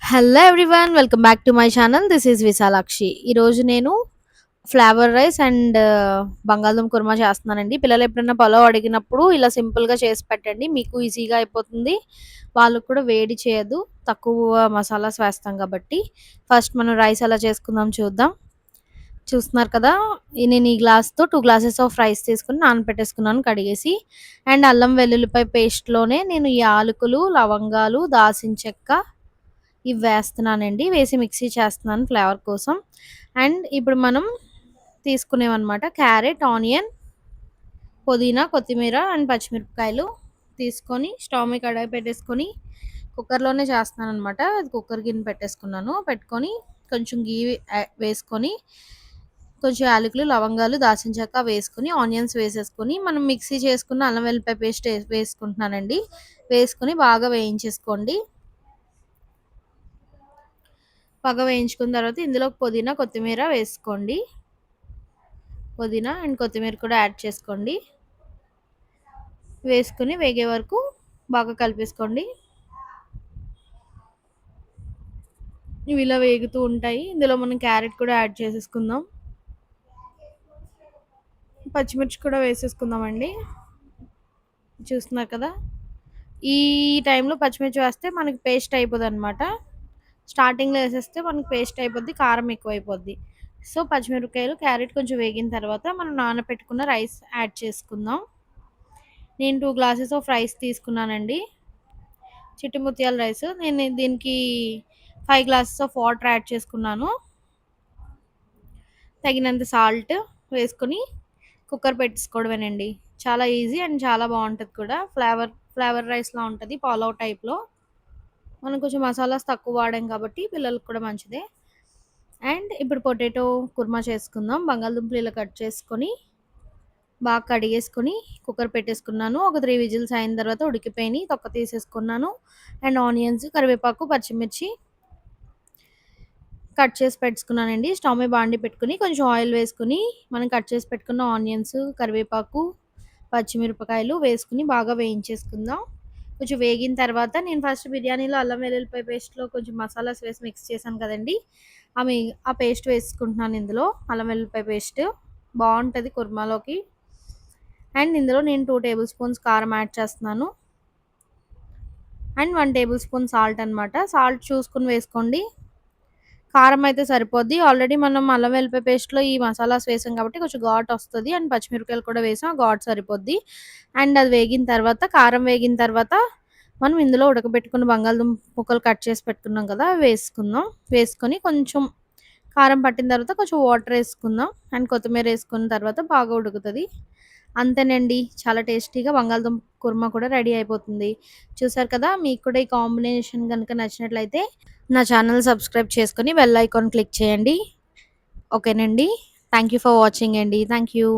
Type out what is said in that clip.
Hello everyone welcome back to my channel. This is Vishalakshi. ఈరోజు నేను flavour rice and బంగాళదుంప కుర్మా చేస్తున్నానండి. పిల్లలు ఎప్పుడైనా పలావ్ అడిగినప్పుడు ఇలా సింపుల్గా చేసి పెట్టండి, మీకు ఈజీగా అయిపోతుంది. వాళ్ళకు కూడా వేడి చేయదు, తక్కువ మసాలాస్ వేస్తాం కాబట్టి. ఫస్ట్ మనం రైస్ ఎలా చేసుకుందాం చూద్దాం. చూస్తున్నారు కదా, నేను ఈ గ్లాస్తో 2 గ్లాసెస్ ఆఫ్ రైస్ తీసుకుని నానపెట్టేసుకున్నాను కడిగేసి. అండ్ అల్లం వెల్లుల్లిపాయ పేస్ట్లోనే నేను ఈ యాలకులు, లవంగాలు, దాల్చిన చెక్క ఇవి వేస్తున్నానండి. వేసి మిక్సీ చేస్తున్నాను ఫ్లేవర్ కోసం. అండ్ ఇప్పుడు మనం తీసుకునేవన్నమాట క్యారెట్, ఆనియన్, పుదీనా, కొత్తిమీర అండ్ పచ్చిమిరపకాయలు తీసుకొని స్టవ్ మీద కడాయి పెట్టేసుకొని కుక్కర్లోనే చేస్తున్నాను అనమాట. అది కుక్కర్ గిన్నె పెట్టేసుకున్నాను. పెట్టుకొని కొంచెం గీ వేసుకొని కొంచెం యాలకులు, లవంగాలు, దాల్చిన చెక్క వేసుకొని ఆనియన్స్ వేసేసుకొని మనం మిక్సీ చేసుకున్న అల్లం వెల్లిపాయ పేస్ట్ వేసుకుంటున్నానండి. వేసుకొని బాగా వేయించేసుకోండి. బాగా వేయించుకున్న తర్వాత ఇందులో పుదీనా, కొత్తిమీర వేసుకోండి. పుదీనా అండ్ కొత్తిమీర కూడా యాడ్ చేసుకోండి. వేసుకుని వేగే వరకు బాగా కలిపేసుకోండి. ఇవి ఇలా వేగుతూ ఉంటాయి. ఇందులో మనం క్యారెట్ కూడా యాడ్ చేసేసుకుందాం. పచ్చిమిర్చి కూడా వేసేసుకుందామండి. చూస్తున్నారు కదా, ఈ టైంలో పచ్చిమిర్చి వేస్తే మనకి పేస్ట్ అయిపోద్ది అనమాట. స్టార్టింగ్లో వేసేస్తే మనకి పేస్ట్ అయిపోద్ది, కారం ఎక్కువ అయిపోద్ది. సో పచ్చిమిరపకాయలు, క్యారెట్ కొంచెం వేగిన తర్వాత మనం నానబెట్టుకున్న రైస్ యాడ్ చేసుకుందాం. నేను 2 గ్లాసెస్ ఆఫ్ రైస్ తీసుకున్నానండి, చిట్టి ముత్యాల రైస్. నేను దీనికి 5 గ్లాసెస్ ఆఫ్ వాటర్ యాడ్ చేసుకున్నాను. తగినంత సాల్ట్ వేసుకొని కుక్కర్ పెట్టేసుకోవడమేనండి. చాలా ఈజీ అండ్ చాలా బాగుంటుంది కూడా. ఫ్లేవర్ రైస్లా ఉంటుంది, పాలవ్ టైప్లో. మనం కొంచెం మసాలాస్ తక్కువ వాడాం కాబట్టి పిల్లలకు కూడా మంచిదే. అండ్ ఇప్పుడు పొటాటో కుర్మా చేసుకుందాం. బంగాళదుంపలు ఇలా కట్ చేసుకొని బాగా కడిగేసుకొని కుక్కర్ పెట్టేసుకున్నాను. ఒక 3 విజిల్స్ అయిన తర్వాత ఉడికిపోయినాయి, తొక్క తీసేసుకున్నాను. అండ్ ఆనియన్స్, కరివేపాకు, పచ్చిమిర్చి కట్ చేసి పెట్టుకున్నానండి. స్టవ్ మీద బాండి పెట్టుకుని కొంచెం ఆయిల్ వేసుకుని మనం కట్ చేసి పెట్టుకున్న ఆనియన్స్, కరివేపాకు, పచ్చిమిరపకాయలు వేసుకుని బాగా వేయించేసుకుందాం. కొంచెం వేగిన తర్వాత నేను ఫస్ట్ బిర్యానీలో అల్లం వెల్లుల్లిపాయ పేస్ట్లో కొంచెం మసాలాస్ వేసి మిక్స్ చేశాను కదండి, ఆ పేస్ట్ వేసుకుంటున్నాను ఇందులో. అల్లం వెల్లుల్లిపాయ పేస్ట్ బాగుంటుంది కుర్మాలోకి. అండ్ ఇందులో నేను 2 టేబుల్ స్పూన్స్ కారం యాడ్ చేస్తున్నాను. అండ్ 1 టేబుల్ స్పూన్ సాల్ట్ అనమాట. సాల్ట్ చూసుకుని వేసుకోండి, కారం అయితే సరిపోద్ది. ఆల్రెడీ మనం అల్లం వెల్లిపాయ పేస్ట్‌లో ఈ మసాలాస్ వేసాం కాబట్టి కొంచెం ఘాటు వస్తది. అండ్ పచ్చిమిరపకాయలు కూడా వేసాం, ఘాటు సరిపోద్ది. అండ్ అది వేగిన తర్వాత, కారం వేగిన తర్వాత మనం ఇందులో ఉడకబెట్టుకున్న బంగాళదుంప ముక్కలు కట్ చేసి పెట్టుకున్నాం కదా, అవి వేసుకుందాం. వేసుకొని కొంచెం కారం పట్టిన తర్వాత కొంచెం వాటర్ వేసుకుందాం. అండ్ కొత్తిమీర వేసుకున్న తర్వాత బాగా ఉడుకుతది. అంతేనండి, చాలా టేస్టీగా బంగాళదుంప కుర్మా కూడా రెడీ అయిపోతుంది. చూసారు కదా, మీకు కూడా ఈ కాంబినేషన్ గనుక నచ్చినట్లయితే నా ఛానల్ సబ్స్క్రైబ్ చేసుకొని బెల్ ఐకాన్ క్లిక్ చేయండి. ఓకేనండి. థ్యాంక్ యూ ఫర్ వాచింగ్ అండి. Thank you.